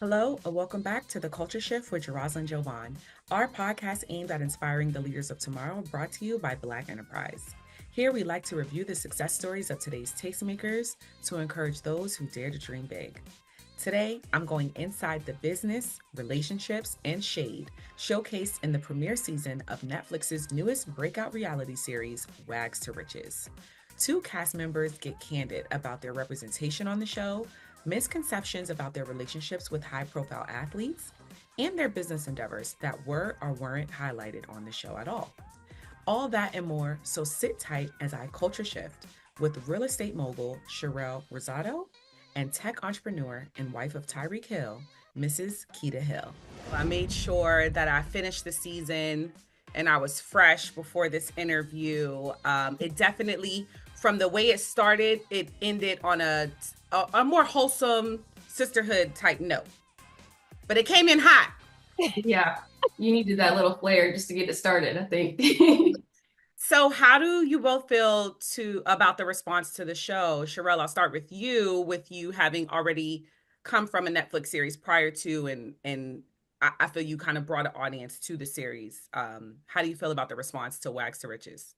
Hello, and welcome back to The Culture Shift with Rosalind Jovan, our podcast aimed at inspiring the leaders of tomorrow, brought to you by Black Enterprise. Here we like to review the success stories of today's tastemakers to encourage those who dare to dream big. Today, I'm going inside the business, relationships, and shade showcased in the premiere season of Netflix's newest breakout reality series, W.A.G.s to Riches. Two cast members get candid about their representation on the show, misconceptions about their relationships with high profile athletes, and their business endeavors that were or weren't highlighted on the show at all. All that and more, so sit tight as I culture shift with real estate mogul Sharelle Rosado and tech entrepreneur and wife of Tyreek Hill, Mrs. Keeta Hill. I made sure that I finished the season and I was fresh before this interview. It definitely, from the way it started, it ended on a more wholesome sisterhood type note. But it came in hot. Yeah, you needed that little flair just to get it started, I think. So how do you both feel about the response to the show? Sharelle, I'll start with you having already come from a Netflix series prior to, and I feel you kind of brought an audience to the series. How do you feel about the response to W.A.G.s to Riches?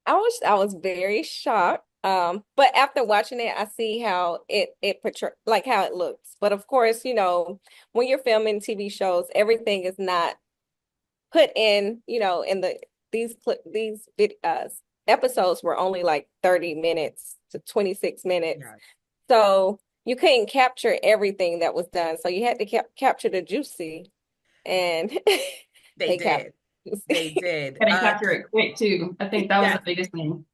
I was very shocked. But after watching it, I see how it portray like how it looks. But of course, when you're filming TV shows, everything is not put in, in these episodes were only like 30 minutes to 26 minutes. Yeah, So you couldn't capture everything that was done. So you had to capture the juicy and they they captured did. the They juicy. did. Gotta capture it quick too. I think that was Yes. the biggest thing.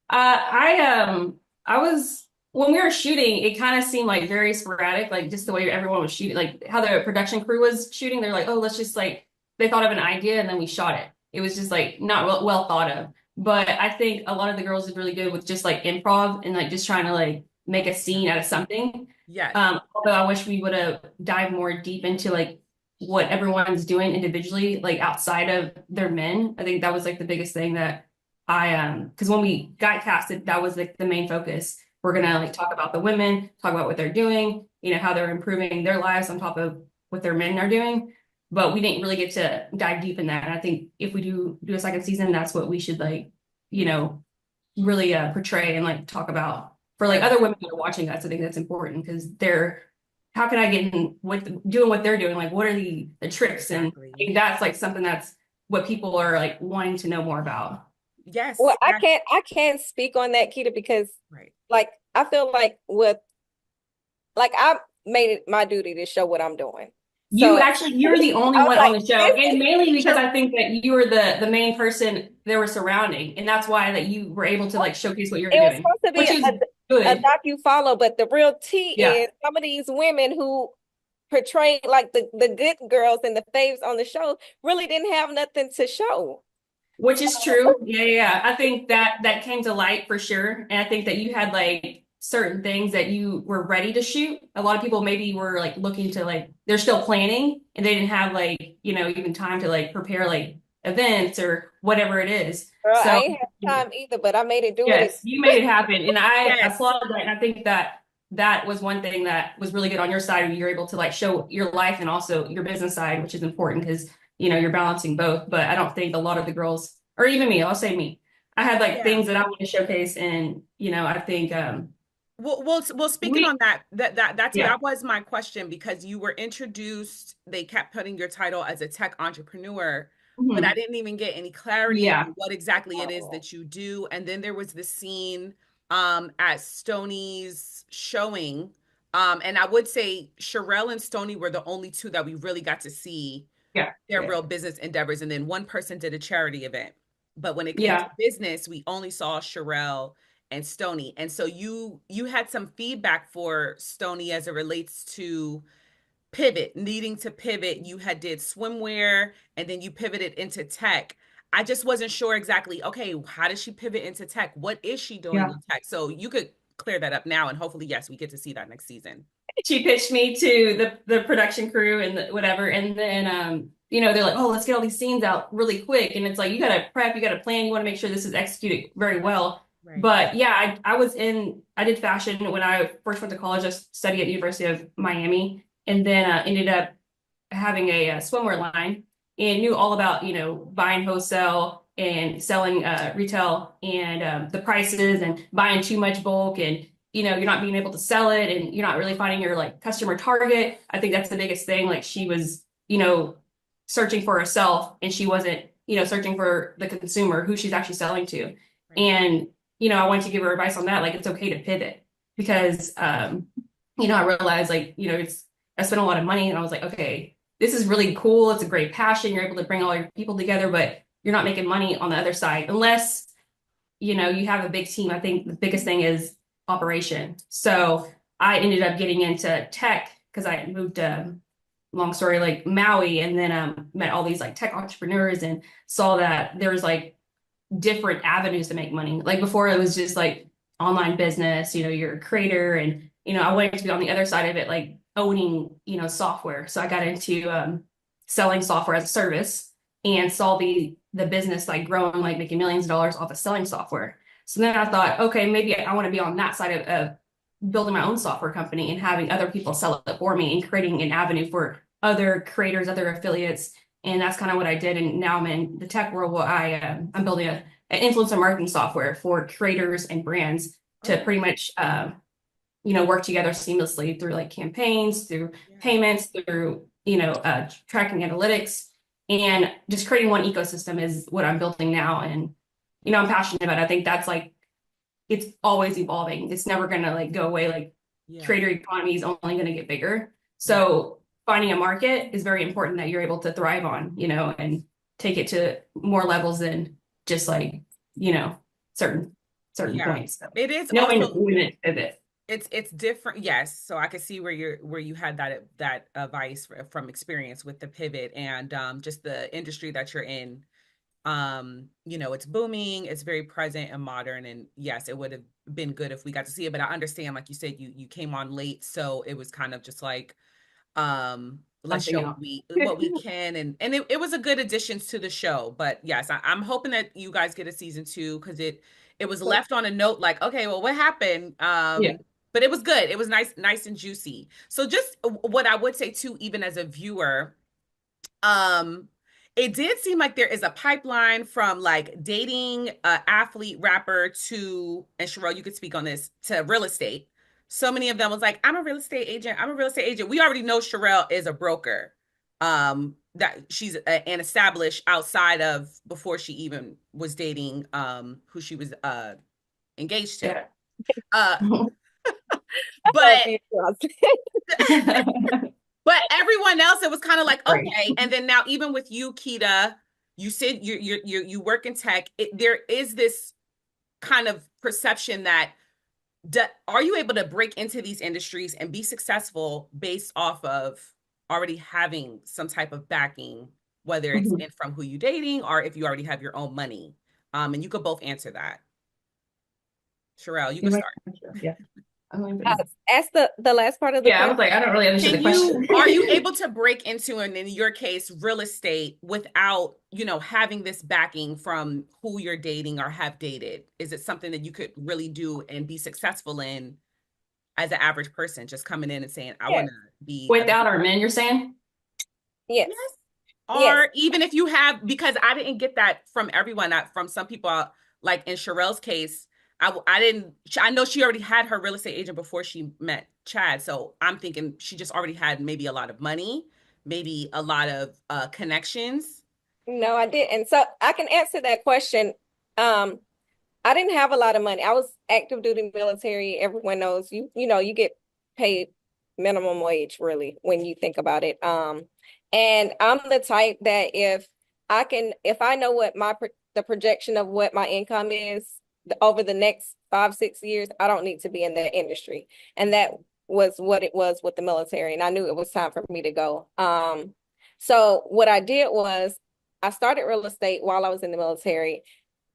I was when we were shooting, it kind of seemed like very sporadic, like just the way everyone was shooting, like how the production crew was shooting. They're like, oh, let's just like they thought of an idea and then we shot it. It was just like not well thought of. But I think a lot of the girls did really good with just like improv and like just trying to like make a scene out of something. Yes. Although I wish we would have dived more deep into like what everyone's doing individually, like outside of their men. I think that was like the biggest thing that because when we got casted, that was like the main focus. We're gonna like talk about the women, talk about what they're doing, how they're improving their lives on top of what their men are doing. But we didn't really get to dive deep in that. And I think if we do a second season, that's what we should like, you know, really portray and like talk about for like other women that are watching us. I think that's important because they're how can I get in with doing what they're doing? Like what are the tricks? And I Exactly. think that's like something that's what people are like wanting to know more about. Well, Yes. I Yes. can't I can't speak on that, Keita, because Right. like I feel like I made it my duty to show what I'm doing. So You're the only I was one on like, the show, this and mainly because is I think that you were the main person they were surrounding, and that's why that you were able to like showcase what you're it was doing, supposed to be which is a good. docu-follow, but the real tea Yeah, is some of these women who portrayed like the good girls and the faves on the show really didn't have nothing to show. which is true. Yeah. I think that came to light for sure, and I think that you had like certain things that you were ready to shoot. A lot of people maybe were like looking to like they're still planning, and they didn't have like even time to like prepare like events or whatever it is. Girl, I So ain't have time either, but I made it do it. yes, you made it happen, and I Yes. applaud that. And I think that that was one thing that was really good on your side. You're able to like show your life and also your business side, which is important because you're balancing both. But I don't think a lot of the girls, or even me, I'll say me, I had like Yeah. things that I want to showcase, and I think Well, speaking we on yeah that was my question because you were introduced, they kept putting your title as a tech entrepreneur, but I mhm, didn't even get any clarity on yeah what exactly it is Oh. that you do. And then there was the scene at Stoney's showing. And I would say Sharelle and Stoney were the only two that we really got to see yeah their real business endeavors. And then one person did a charity event. But when it came to yeah business, we only saw Sharelle and Stony. And so you had some feedback for Stony as it relates to pivot, needing to pivot. You had did swimwear and then you pivoted into tech. I just wasn't sure exactly, okay, how does she pivot into tech? What is she doing yeah. with tech? So you could clear that up now and hopefully, yes, we get to see that next season. She pitched me to the production crew and whatever, and then they're like, oh, let's get all these scenes out really quick, and it's like you gotta prep, you gotta plan, you want to make sure this is executed very well. Right. But yeah, I did fashion when I first went to college. I studied at University of Miami, and then ended up having a swimwear line and knew all about, buying wholesale and selling retail and the prices and buying too much bulk and, you're not being able to sell it and you're not really finding your like customer target. I think that's the biggest thing. Like she was, searching for herself and she wasn't, searching for the consumer who she's actually selling to. Right. And, I wanted to give her advice on that. Like it's okay to pivot because, I realized like, I spent a lot of money and I was like, okay, this is really cool. It's a great passion. You're able to bring all your people together, but you're not making money on the other side unless, you have a big team. I think the biggest thing is operation. So I ended up getting into tech because I moved to, long story, like Maui, and then met all these like tech entrepreneurs and saw that there's like different avenues to make money. Like before it was just like online business, you're a creator and, I wanted to be on the other side of it, like owning, software. So I got into selling software as a service and saw the business like growing, like making millions of dollars off of selling software. So then I thought, okay, maybe I want to be on that side of building my own software company and having other people sell it for me and creating an avenue for other creators, other affiliates. And that's kind of what I did. And now I'm in the tech world where I'm building an influencer marketing software for creators and brands to pretty much work together seamlessly through like campaigns, through payments, through tracking analytics, and just creating one ecosystem is what I'm building now. And I'm passionate about it. I think that's like it's always evolving. It's never gonna like go away. Like creator economy is only gonna get bigger. So finding a market is very important that you're able to thrive on, and take it to more levels than just like, certain points. So It is knowing also when to pivot. it's different. Yes. So I could see where you had that advice from experience with the pivot and just the industry that you're in. It's booming, it's very present and modern, and yes, it would have been good if we got to see it, but I understand, like you said, you came on late, so it was kind of just like let's show what we can, and it was a good addition to the show. But yes, I'm hoping that you guys get a season 2 because it was left on a note like, okay, well, what happened? But it was good. It was nice and juicy. So just what I would say too, even as a viewer, it did seem like there is a pipeline from like dating athlete rapper to, and Sharelle, you could speak on this, to real estate. So many of them was like, I'm a real estate agent. I'm a real estate agent. We already know Sharelle is a broker. That she's an established outside of before she even was dating who she was engaged to. But but everyone else, it was kind of like, okay. And then now, even with you, Keeta, you said you work in tech. There is this kind of perception that are you able to break into these industries and be successful based off of already having some type of backing, whether it's in from who you're dating or if you already have your own money? And you could both answer that. Sharelle, you can start. Yeah. Ask the last part of the question. I was like, I don't really understand the question. Are you able to break into, and in your case, real estate without, having this backing from who you're dating or have dated? Is it something that you could really do and be successful in as an average person, just coming in and saying, I want to be without our men, you're saying? Yes. Or even if you have, because I didn't get that from everyone, from some people, like in Sharelle's case, I know she already had her real estate agent before she met Chad. So I'm thinking she just already had maybe a lot of money, maybe a lot of connections. No, I didn't. So I can answer that question. I didn't have a lot of money. I was active duty military. Everyone knows you get paid minimum wage really when you think about it. And I'm the type that if I know what the projection of what my income is over the next 5-6 years, I don't need to be in that industry. And that was what it was with the military. And I knew it was time for me to go. So what I did was I started real estate while I was in the military.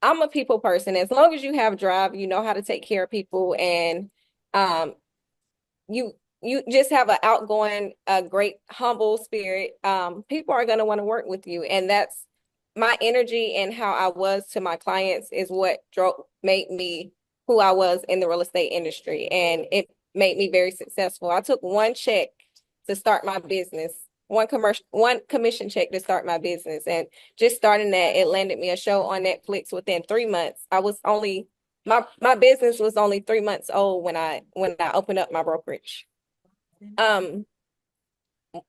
I'm a people person. As long as you have drive, you know how to take care of people, and you just have an outgoing, a great, humble spirit. People are going to want to work with you, and that's my energy and how I was to my clients is what made me who I was in the real estate industry, and it made me very successful. I took one check to start my business. One commission check to start my business. And just starting that, it landed me a show on Netflix within 3 months. I was only my business was only 3 months old when I opened up my brokerage.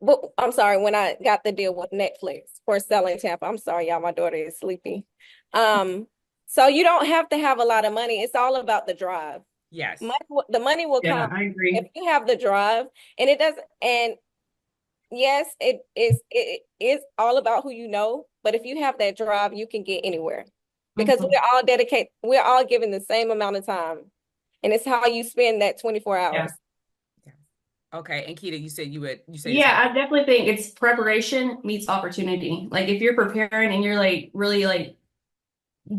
But I'm sorry, when I got the deal with Netflix for selling Tampa. I'm sorry, y'all, my daughter is sleepy. So you don't have to have a lot of money. It's all about the drive. Yes. The money will Yeah, come I agree. if you have the drive, and it doesn't. And yes, it is all about who you know. But if you have that drive, you can get anywhere because we're all given the same amount of time, and it's how you spend that 24 hours. Yeah. Okay, and Keeta, you said Yeah, I definitely think it's preparation meets opportunity. Like if you're preparing and you're like really like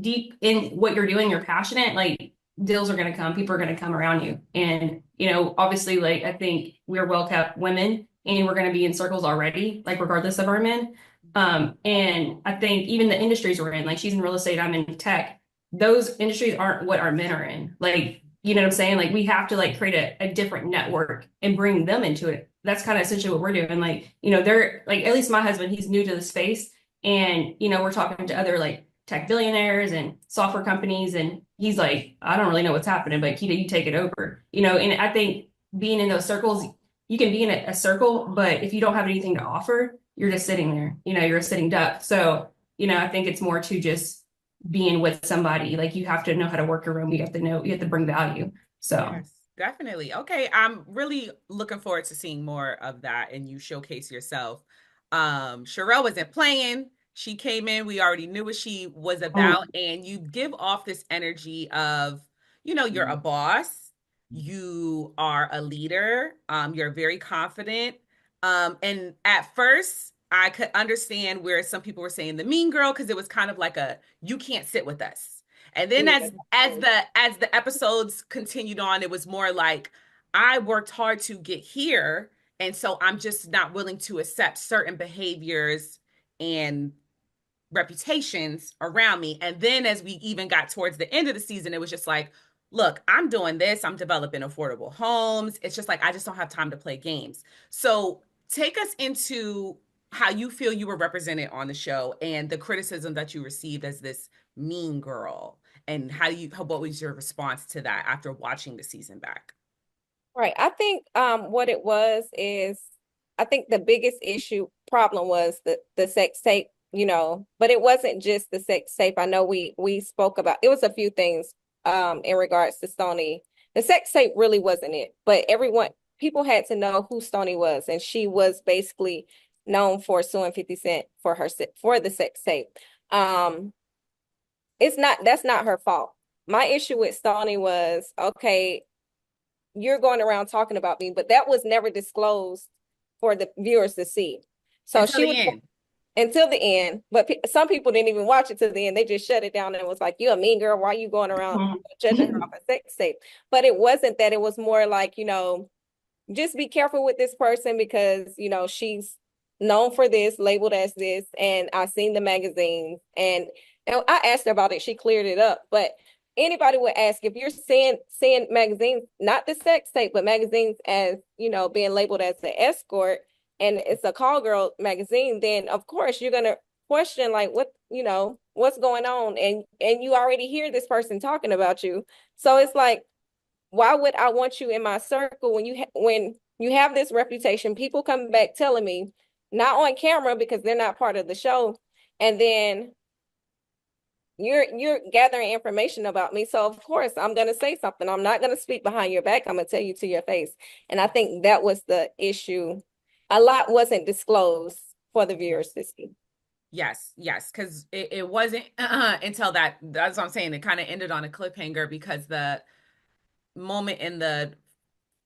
deep in what you're doing, you're passionate, like deals are going to come, people are going to come around you. And, you know, obviously, like I think we're well-kept women and we're going to be in circles already, like regardless of our men. And I think even the industries we're in, like she's in real estate, I'm in tech, those industries aren't what our men are in. Like, you know what I'm saying? Like we have to like create a different network and bring them into it. That's kind of essentially what we're doing. Like, you know, they're like, at least my husband, he's new to the space. And, you know, we're talking to other like tech billionaires and software companies. And he's like, I don't really know what's happening, but Keeta, you take it over, you know? And I think being in those circles, you can be in a circle, but if you don't have anything to offer, you're just sitting there, you know, you're a sitting duck. So, you know, I think it's more to just being with somebody. Like you have to know how to work a room. You have to bring value. So yes, definitely. Okay, I'm really looking forward to seeing more of that and you showcase yourself. Sharelle wasn't playing. She came in, we already knew what she was about, and you give off this energy of, you know, you're a boss, you are a leader, you're very confident. And at first I could understand where some people were saying the mean girl, because it was kind of like a you can't sit with us. And then as the episodes continued on, it was more like I worked hard to get here, and so I'm just not willing to accept certain behaviors and reputations around me. And then as we even got towards the end of the season, it was just like, look, I'm doing this, I'm developing affordable homes. It's just like I just don't have time to play games. So take us into how you feel you were represented on the show and the criticism that you received as this mean girl, and what was your response to that after watching the season back? Right. I think what it was is I think the biggest problem was the sex tape, you know, but it wasn't just the sex tape. I know we spoke about it was a few things in regards to Stoney. The sex tape really wasn't it, but people had to know who Stoney was, and she was basically known for suing 50 Cent for the sex tape. That's not her fault. My issue with Stoney was, okay, you're going around talking about me, but that was never disclosed for the viewers to see. So until the end. Until the end, but some people didn't even watch it to the end. They just shut it down and was like, "You a mean girl? Why are you going around judging her off a sex tape?" But it wasn't that. It was more like, you know, just be careful with this person because, you know, she's known for this, labeled as this, and I've seen the magazines, and I asked her about it. She cleared it up, but anybody would ask if you're seeing magazines, not the sex tape, but magazines as, you know, being labeled as an escort, and it's a call girl magazine, then of course you're gonna question like what, you know, what's going on, and you already hear this person talking about you. So it's like, why would I want you in my circle when you have this reputation? People come back telling me, not on camera because they're not part of the show, and then you're gathering information about me. So of course I'm gonna say something. I'm not gonna speak behind your back. I'm gonna tell you to your face. And I think that was the issue. A lot wasn't disclosed for the viewers to see. Yes, because it wasn't until that's what I'm saying. It kind of ended on a cliffhanger because the moment in the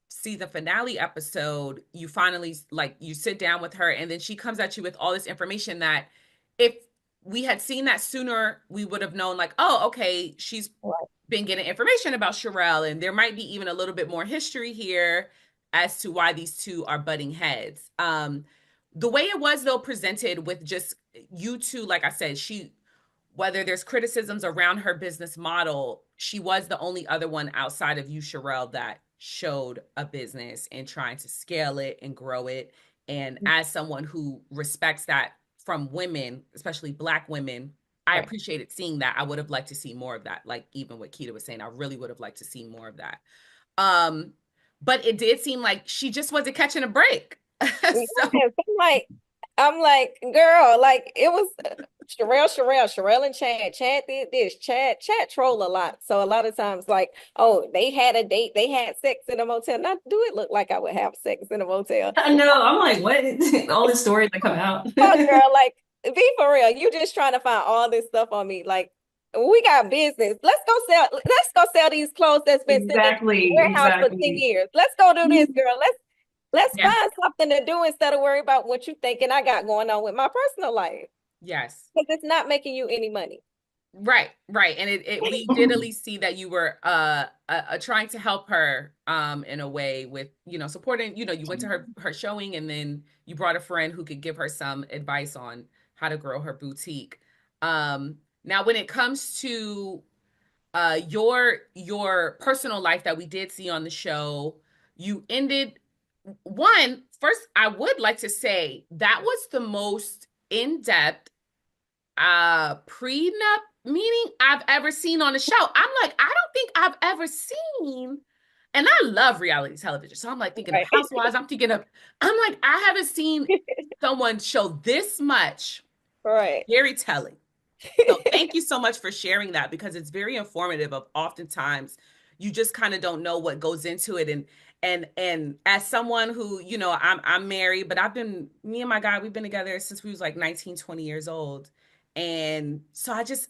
season finale episode, you finally like you sit down with her and then she comes at you with all this information that if we had seen that sooner, we would have known like, oh, okay, she's been getting information about Sharelle, and there might be even a little bit more history here as to why these two are butting heads. The way it was though presented with just you two, like I said, whether there's criticisms around her business model, she was the only other one outside of you, Sharelle, that showed a business and trying to scale it and grow it. And as someone who respects that from women, especially Black women, I Right. appreciated seeing that. I would have liked to see more of that. Like even what Keeta was saying, I really would have liked to see more of that. Um, but it did seem like she just wasn't catching a break. Yes, So I'm like, girl, like it was Sharelle and Chad did this. Chad troll a lot. So a lot of times, like, oh, they had a date, they had sex in a motel. Not do it look like I would have sex in a motel. I know. I'm like, what? All the stories that come out. Oh, girl, like, be for real. You just trying to find all this stuff on me. Like, we got business. Let's go sell these clothes that's been sitting in the Exactly, warehouse for 10 exactly. years. Let's go do this, girl. Let's Yeah. find something to do instead of worry about what you thinking I got going on with my personal life. yes. Because it's not making you any money. Right, right. And it we did at least see that you were trying to help her in a way with, supporting, you went to her showing and then you brought a friend who could give her some advice on how to grow her boutique. Now when it comes to your personal life that we did see on the show, you ended first I would like to say that was the most in-depth prenup meeting I've ever seen on a show. I'm like, I don't think I've ever seen, and I love reality television. So I'm like thinking of Right. Housewives. I'm like, I haven't seen someone show this much. Right. Very telling. So thank you so much for sharing that because it's very informative of oftentimes you just kind of don't know what goes into it. And as someone who, I'm married, but me and my guy, we've been together since we was like 19, 20 years old. And so I just,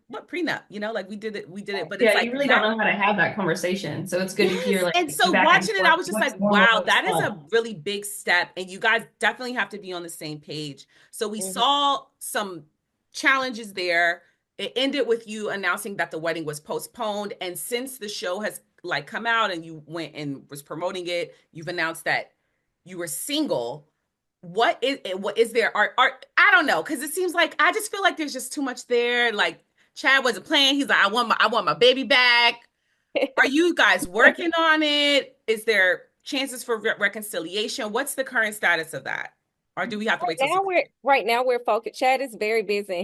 what prenup, like we did it, but it's Yeah, like you really don't know how to have that conversation. So it's good to hear yes. like And the so back and watching it, forth, I was just what's like, normal, wow, what's that is fun. a really big step. And you guys definitely have to be on the same page. So we Mhm. saw some challenges there. It ended with you announcing that the wedding was postponed. And since the show has like come out and you went and was promoting it, you've announced that you were single. What is there? I don't know, because it seems like I just feel like there's just too much there. Like Chad wasn't playing. He's like, I want my baby back. Are you guys working on it? Is there chances for reconciliation? What's the current status of that? Or do we have to wait till September? Right now we're focused. Chad is very busy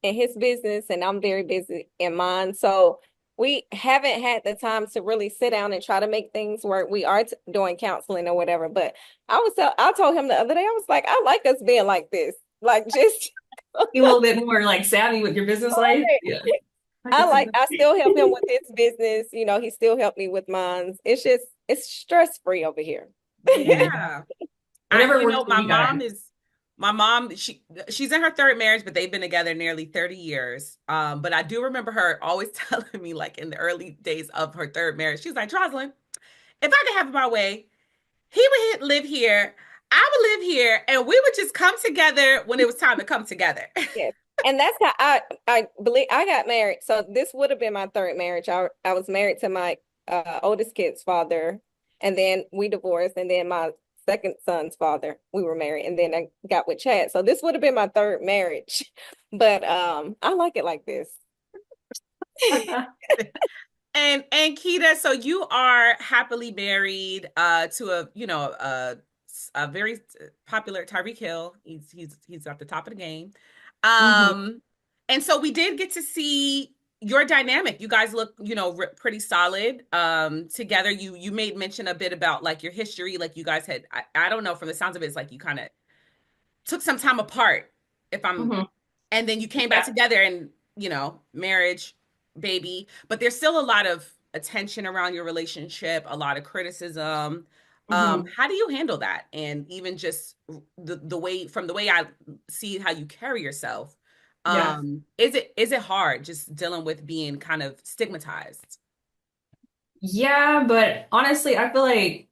in his business, and I'm very busy in mine. So we haven't had the time to really sit down and try to make things work. We are doing counseling or whatever. But I told him the other day, I was like, I like us being like this, like just. Be a little bit more like savvy with your business life. Yeah. I can see I that. still help him with his business. He still helped me with mine. It's stress free over here. Yeah. Yeah. Whatever works for you guys. My mom, she's in her third marriage, but they've been together nearly 30 years. But I do remember her always telling me, like in the early days of her third marriage, she's like, Jocelyn, if I could have it my way, he would live here, I would live here, and we would just come together when it was time to come together. Yes. And that's how I believe I got married. So this would have been my third marriage. I was married to my oldest kid's father, and then we divorced, and then my second son's father, we were married, and then I got with Chad. So this would have been my third marriage. But I like it like this. And Keeta, so you are happily married to a very popular Tyreek Hill. He's at the top of the game. Mhm. And so we did get to see your dynamic. You guys look, pretty solid together. You made mention a bit about like your history, like you guys had I don't know, from the sounds of it, it's like you kind of took some time apart, if I'm Mhm. and then you came back Yeah. together and, marriage, baby, but there's still a lot of attention around your relationship, a lot of criticism. Mhm. How do you handle that? And even just the way, from the way I see how you carry yourself, Yeah. is it hard just dealing with being kind of stigmatized? Yeah, but honestly, I feel like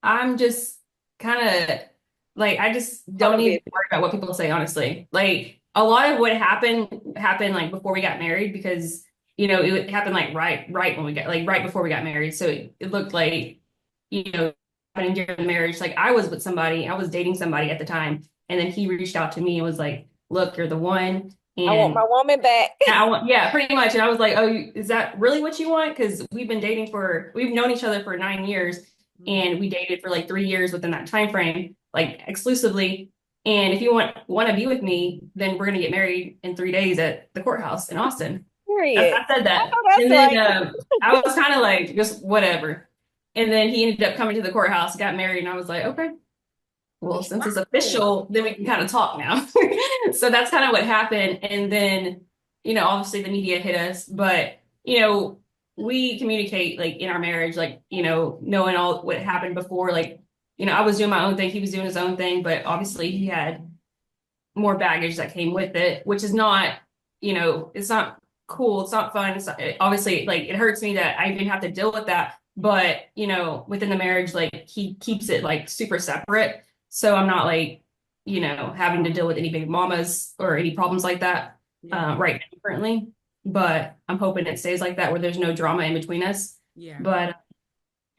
I'm just kind of like I just Hold don't on, even baby. worry about what people say, honestly. Like a lot of what happened like before we got married because it would happen like right when we got like right before we got married. So it looked like happening during the marriage. Like I was dating somebody at the time, and then he reached out to me and was like, "Look, you're the one." I want my And woman back. yeah, pretty much. And I was like, oh, is that really what you want? Because we've known each other for 9 years, and we dated for like 3 years within that time frame, like exclusively. And if you want to be with me, then we're gonna get married in 3 days at the courthouse in Austin. Period. I said I that, know that's and then right. I was kind of like, just whatever. And then he ended up coming to the courthouse, got married, and I was like, okay, well, since it's Wow. official, then we can kind of talk now. So that's kind of what happened. And then, obviously the media hit us, but, we communicate like in our marriage, like, knowing all what happened before, like, I was doing my own thing, he was doing his own thing, but obviously he had more baggage that came with it, which is not, it's not cool. It's not fun. Obviously, like, it hurts me that I even have to deal with that. But, within the marriage, like, he keeps it like super separate. So I'm not like, having to deal with any big mamas or any problems like that Yeah. right now currently. But I'm hoping it stays like that where there's no drama in between us. Yeah. But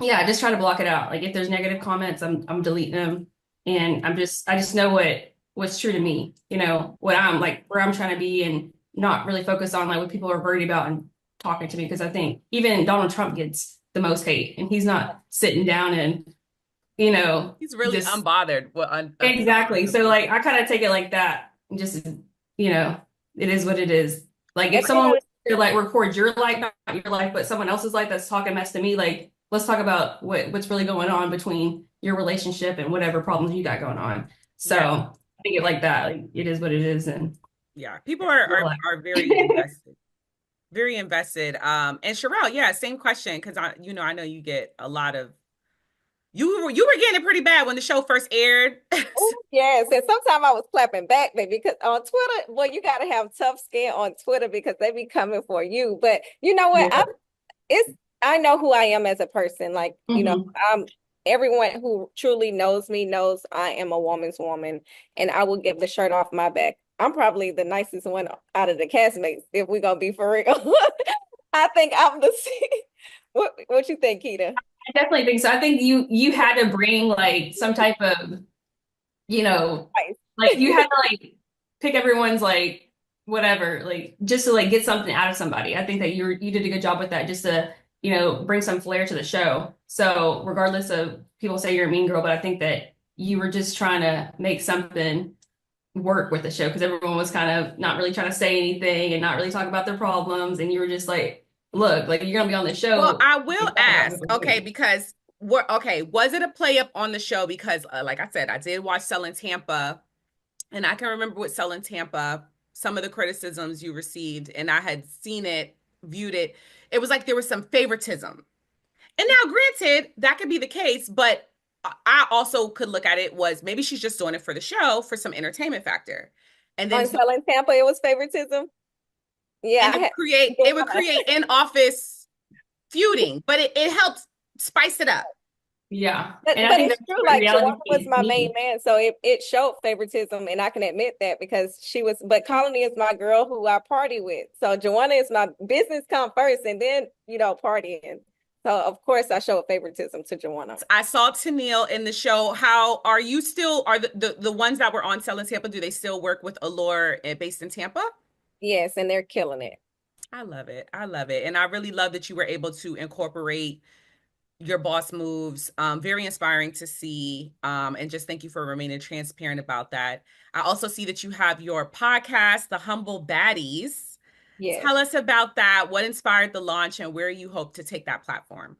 yeah, just try to block it out. Like if there's negative comments, I'm deleting them. And I just know what's true to me, what I'm like, where I'm trying to be, and not really focus on like what people are worried about and talking to me. Because I think even Donald Trump gets the most hate, and he's not sitting down and, He's really just unbothered. Well, exactly. So like I kind of take it like that, and just, it is what it is. Like if And then someone was to like record your life, not your life, but someone else's life that's talking mess to me, like let's talk about what's really going on between your relationship and whatever problems you got going on. So yeah. I think it like that. Like it is what it is, and Yeah. People are very invested. Very invested. And Sharelle, yeah, same question, because I know you get a lot of you were getting it pretty bad when the show first aired. oh, yes, and sometimes I was clapping back, baby, because on Twitter, well, you got to have tough skin on Twitter because they be coming for you. But you know what? yeah. It's I know who I am as a person. Like, Hmm. I'm everyone who truly knows me knows I am a woman's woman, and I will give the shirt off my back. I'm probably the nicest one out of the castmates, if we're gonna be for real. I think I'm the what you think, Keita? I definitely think so. I think you had to bring like some type of, you know, like you had to like pick everyone's like whatever, like just to like get something out of somebody. I think that you did a good job with that, just to, bring some flair to the show. So regardless of people say you're a mean girl, but I think that you were just trying to make something work with the show, because everyone was kind of not really trying to say anything and not really talk about their problems, and you were just like, look, like you're gonna be on the Well, show. I will Talk about ask, okay, it. because was it a play up on the show? Because like I said, I did watch Selling Tampa, and I can remember with Selling Tampa, some of the criticisms you received, and I had seen it, viewed it. It was like there was some favoritism. And now, granted, that could be the case, but I also could look at it was maybe she's just doing it for the show for some entertainment factor. And then On Selling Tampa, it was favoritism. Yeah, and I had it would create in office feuding, but it helps spice it up. Yeah, But and I but think it's that's true, what like reality Joanna was my main needs. man, so it showed favoritism, and I can admit that because she was. But Colony is my girl who I party with, so Joanna is my business come first, and then partying. So of course I showed favoritism to Joanna. I saw Tennille in the show. How are you still are the ones that were on Selling Tampa, do they still work with Allure based in Tampa? Yes, and they're killing it. I love it. I love it. And I really love that you were able to incorporate your boss moves. Very inspiring to see. And just thank you for remaining transparent about that. I also see that you have your podcast, The Humble Baddies. Yes. Tell us about that. What inspired the launch and where you hope to take that platform?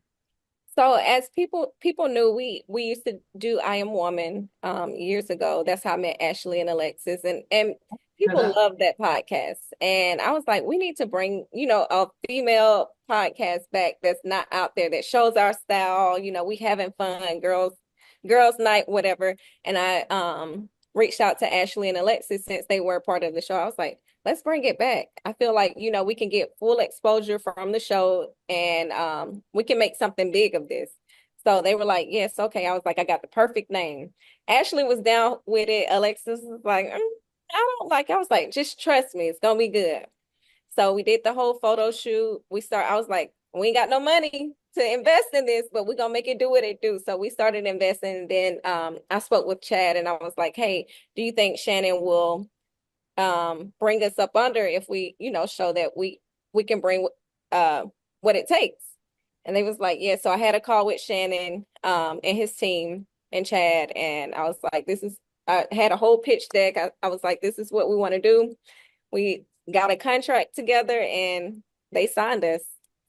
So as people knew, we used to do I Am Woman years ago. That's how I met Ashley and Alexis, and For people that. love that podcast. And I was like, we need to bring, a female podcast back that's not out there, that shows our style. We having fun, girls night, whatever. And I reached out to Ashley and Alexis since they were part of the show. I was like, let's bring it back. I feel like, we can get full exposure from the show, and we can make something big of this. So they were like, yes, okay. I was like, I got the perfect name. Ashley was down with it. Alexis was like, I don't like, I was like, just trust me, it's gonna be good. So we did the whole photo shoot. I was like, we ain't got no money to invest in this, but we're gonna make it do what it do. So we started investing. And then I spoke with Chad, and I was like, hey, do you think Shannon will bring us up under if we, show that we can bring what it takes. And they was like, yeah. So I had a call with Shannon and his team and Chad, and I was like, I had a whole pitch deck. I was like, this is what we want to do. We got a contract together and they signed us.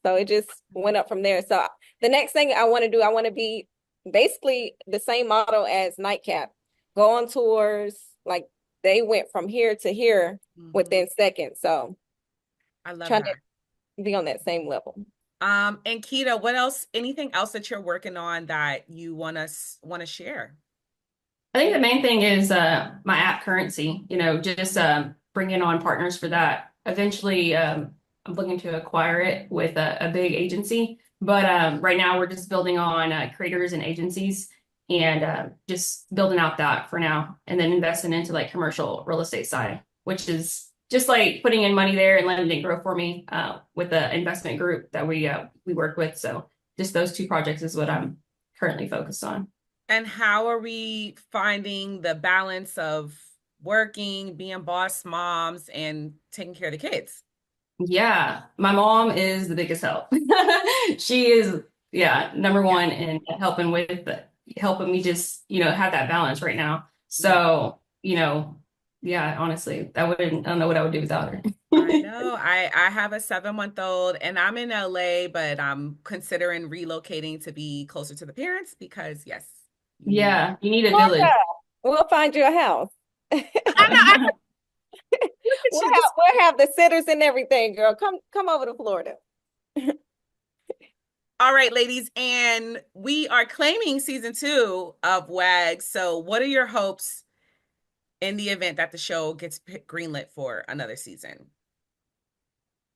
So it just went up from there. So the next thing I want to do, I want to be basically the same model as Nightcap. Go on tours. Like they went from here to here within seconds. So I love trying that. to be on that same level. And Keeta, what else, anything else that you're working on that you want to share? I think the main thing is my app currency, just bringing on partners for that. Eventually, I'm looking to acquire it with a big agency. But right now, we're just building on creators and agencies and just building out that for now. And then investing into like commercial real estate side, which is just like putting in money there and letting it grow for me with the investment group that we work with. So just those two projects is what I'm currently focused on. And how are we finding the balance of working, being boss moms, and taking care of the kids? Yeah, my mom is the biggest help. She is, number one in helping me just, have that balance right now. So, honestly, I don't know what I would do without her. I know. I have a 7-month-old and I'm in LA, but I'm considering relocating to be closer to the parents because yes. Yeah, you need a village. We'll find you a house. I know. We'll have the sitters and everything, girl. Come over to Florida. All right, ladies, and we are claiming season 2 of W.A.G.s. So what are your hopes in the event that the show gets greenlit for another season?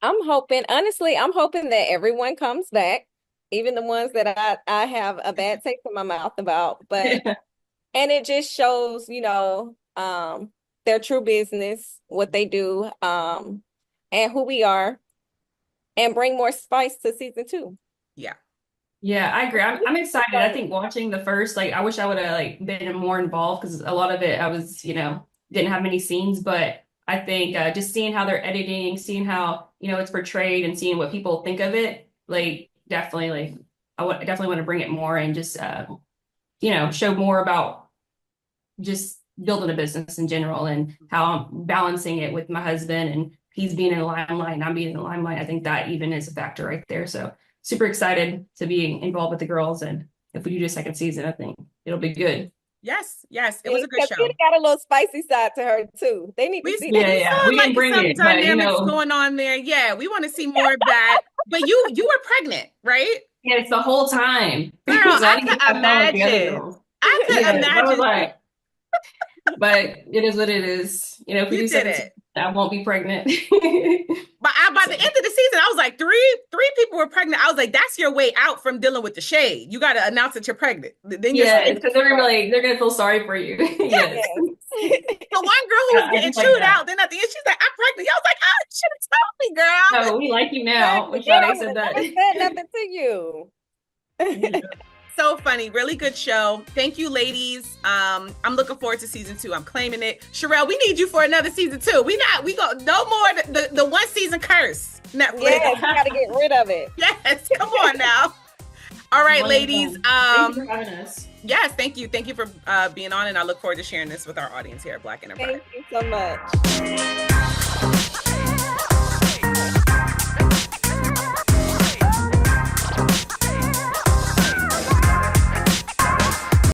I'm hoping that everyone comes back, even the ones that I have a bad taste in my mouth about. But and it just shows, their true business, what they do, and who we are, and bring more spice to season 2. Yeah, I agree. I'm excited. I think watching the first, I wish I would have been more involved because a lot of it I was, didn't have many scenes, but I think just seeing how they're editing, seeing how, it's portrayed and seeing what people think of it, definitely I definitely want to bring it more and just, show more about just building a business in general and how I'm balancing it with my husband and he's being in the limelight and I'm being in the limelight. I think that even is a factor right there. So super excited to be involved with the girls. And if we do a second season, I think it'll be good. Yes. It was a good show. Keeta got a little spicy side to her too. They need to see that. Yeah. We can bring it, dynamics going on there. Yeah, we want to see more of that. But you were pregnant, right? Yeah, it's the whole time. Girl, I could imagine. I could imagine. But it is what it is. If we do something, I won't be pregnant. But by the end of the season, I was like, three people were pregnant. I was like, that's your way out from dealing with the shade. You got to announce that you're pregnant. Then it's because they're gonna feel sorry for you. Yes. The one girl who was getting chewed out, then at the end she's like, I'm pregnant. I was like, oh, you should have told me, girl. No, we like you now. We thought I said that. I said nothing to you. So funny, really good show. Thank you, ladies. I'm looking forward to season 2. I'm claiming it. Sharelle, we need you for another season 2. We go no more the one season curse. Netflix. Yes, you gotta get rid of it. Yes, come on now. All right, ladies. Thank you for having us. Yes, thank you. Thank you for being on, and I look forward to sharing this with our audience here at Black Enterprise. Thank you so much.